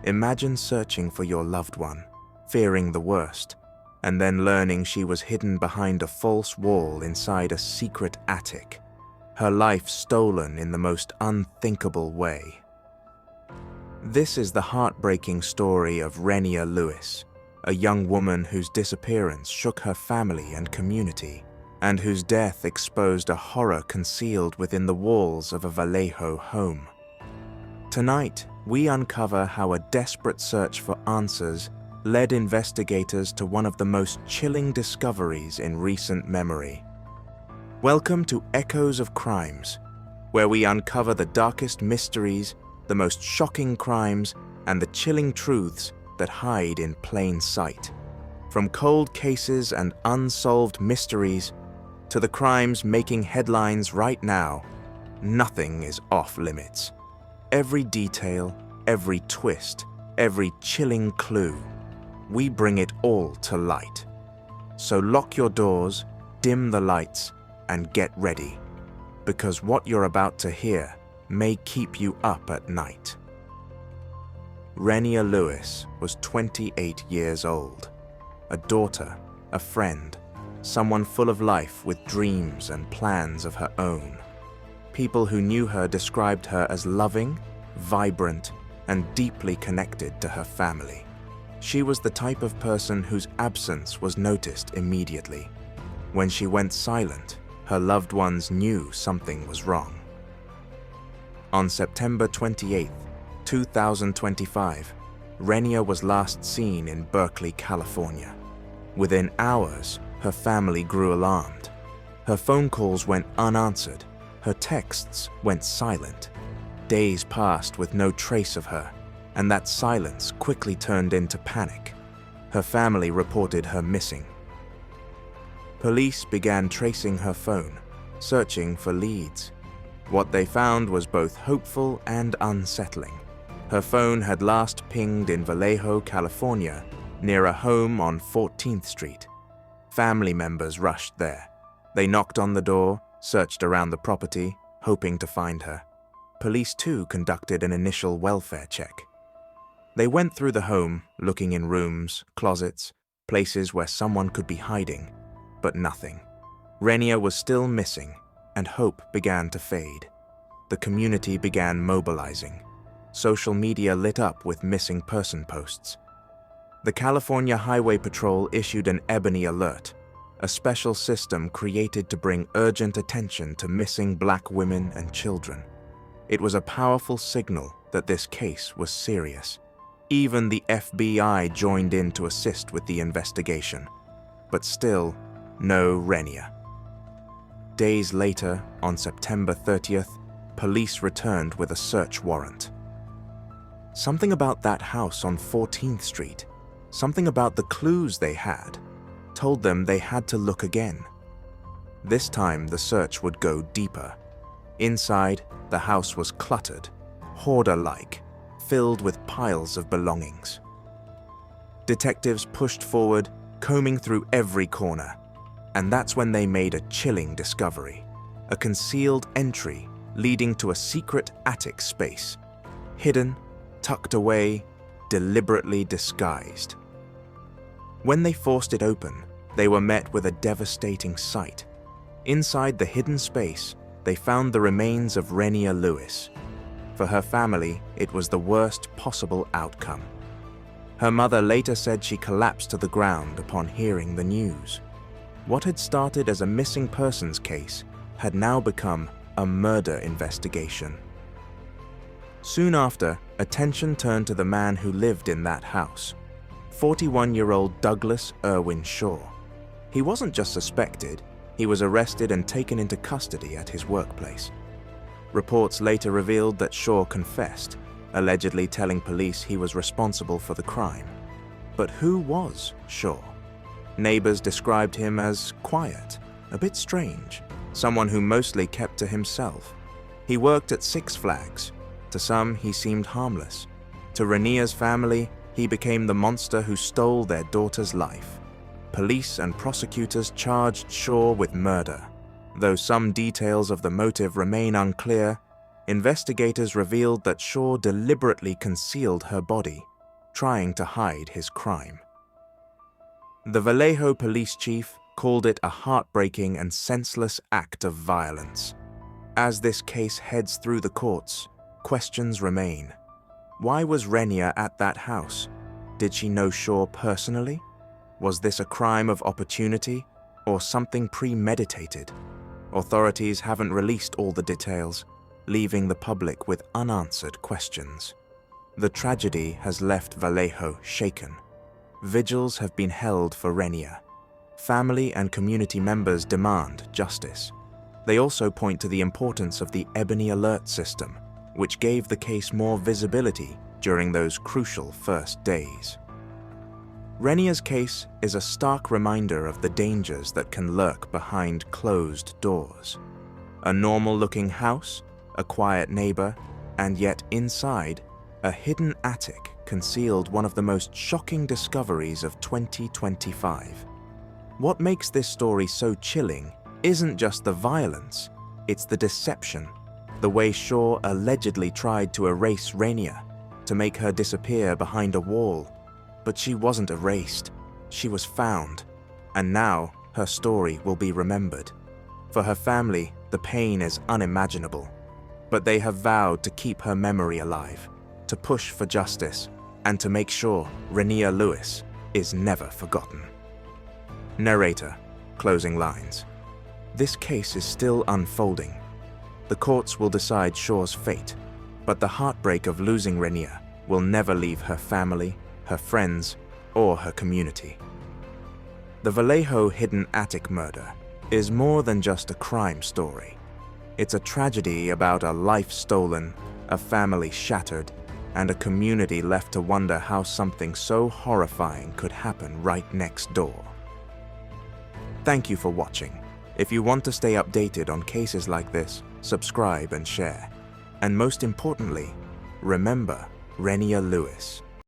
Imagine searching for your loved one, fearing the worst, and then learning she was hidden behind a false wall inside a secret attic, her life stolen in the most unthinkable way. This is the heartbreaking story of Renia Lewis, a young woman whose disappearance shook her family and community, and whose death exposed a horror concealed within the walls of a Vallejo home. Tonight, we uncover how a desperate search for answers led investigators to one of the most chilling discoveries in recent memory. Welcome to Echoes of Crimes, where we uncover the darkest mysteries, the most shocking crimes, and the chilling truths that hide in plain sight. From cold cases and unsolved mysteries to the crimes making headlines right now, nothing is off limits. Every detail, every twist, every chilling clue, we bring it all to light. So lock your doors, dim the lights, and get ready, because what you're about to hear may keep you up at night. Renia Lewis was 28 years old, a daughter, a friend, someone full of life with dreams and plans of her own. People who knew her described her as loving, vibrant, and deeply connected to her family. She was the type of person whose absence was noticed immediately. When she went silent, her loved ones knew something was wrong. On September 28, 2025, Renia was last seen in Berkeley, California. Within hours, her family grew alarmed. Her phone calls went unanswered. Her texts went silent. Days passed with no trace of her, and that silence quickly turned into panic. Her family reported her missing. Police began tracing her phone, searching for leads. What they found was both hopeful and unsettling. Her phone had last pinged in Vallejo, California, near a home on 14th Street. Family members rushed there. They knocked on the door, searched around the property, hoping to find her. Police too conducted an initial welfare check. They went through the home, looking in rooms, closets, places where someone could be hiding, but nothing. Renia was still missing, and hope began to fade. The community began mobilizing. Social media lit up with missing person posts. The California Highway Patrol issued an Ebony Alert, a special system created to bring urgent attention to missing Black women and children. It was a powerful signal that this case was serious. Even the FBI joined in to assist with the investigation. But still, no Renia. Days later, on September 30th, police returned with a search warrant. Something about that house on 14th Street, something about the clues they had, told them they had to look again. This time the search would go deeper. Inside, the house was cluttered, hoarder-like, filled with piles of belongings. Detectives pushed forward, combing through every corner, and that's when they made a chilling discovery, a concealed entry leading to a secret attic space, hidden, tucked away, deliberately disguised. When they forced it open, they were met with a devastating sight. Inside the hidden space, they found the remains of Renia Lewis. For her family, it was the worst possible outcome. Her mother later said she collapsed to the ground upon hearing the news. What had started as a missing persons case had now become a murder investigation. Soon after, attention turned to the man who lived in that house, 41-year-old Douglas Irwin Shaw. He wasn't just suspected, he was arrested and taken into custody at his workplace. Reports later revealed that Shaw confessed, allegedly telling police he was responsible for the crime. But who was Shaw? Neighbors described him as quiet, a bit strange, someone who mostly kept to himself. He worked at Six Flags. To some, he seemed harmless. To Renia's family, he became the monster who stole their daughter's life. Police and prosecutors charged Shaw with murder. Though some details of the motive remain unclear, investigators revealed that Shaw deliberately concealed her body, trying to hide his crime. The Vallejo police chief called it a heartbreaking and senseless act of violence. As this case heads through the courts, questions remain. Why was Renia at that house? Did she know Shaw personally? Was this a crime of opportunity or something premeditated? Authorities haven't released all the details, leaving the public with unanswered questions. The tragedy has left Vallejo shaken. Vigils have been held for Renia. Family and community members demand justice. They also point to the importance of the Ebony Alert system, which gave the case more visibility during those crucial first days. Renia's case is a stark reminder of the dangers that can lurk behind closed doors. A normal-looking house, a quiet neighbor, and yet inside, a hidden attic concealed one of the most shocking discoveries of 2025. What makes this story so chilling isn't just the violence, it's the deception. The way Shaw allegedly tried to erase Renia, to make her disappear behind a wall. But she wasn't erased, she was found, and now her story will be remembered. For her family, the pain is unimaginable, but they have vowed to keep her memory alive, to push for justice, and to make sure Renia Lewis is never forgotten. Narrator, closing lines. This case is still unfolding. The courts will decide Shaw's fate, but the heartbreak of losing Renia will never leave her family, her friends, or her community. The Vallejo hidden attic murder is more than just a crime story. It's a tragedy about a life stolen, a family shattered, and a community left to wonder how something so horrifying could happen right next door. Thank you for watching. If you want to stay updated on cases like this, subscribe and share. And most importantly, remember Renia Lewis.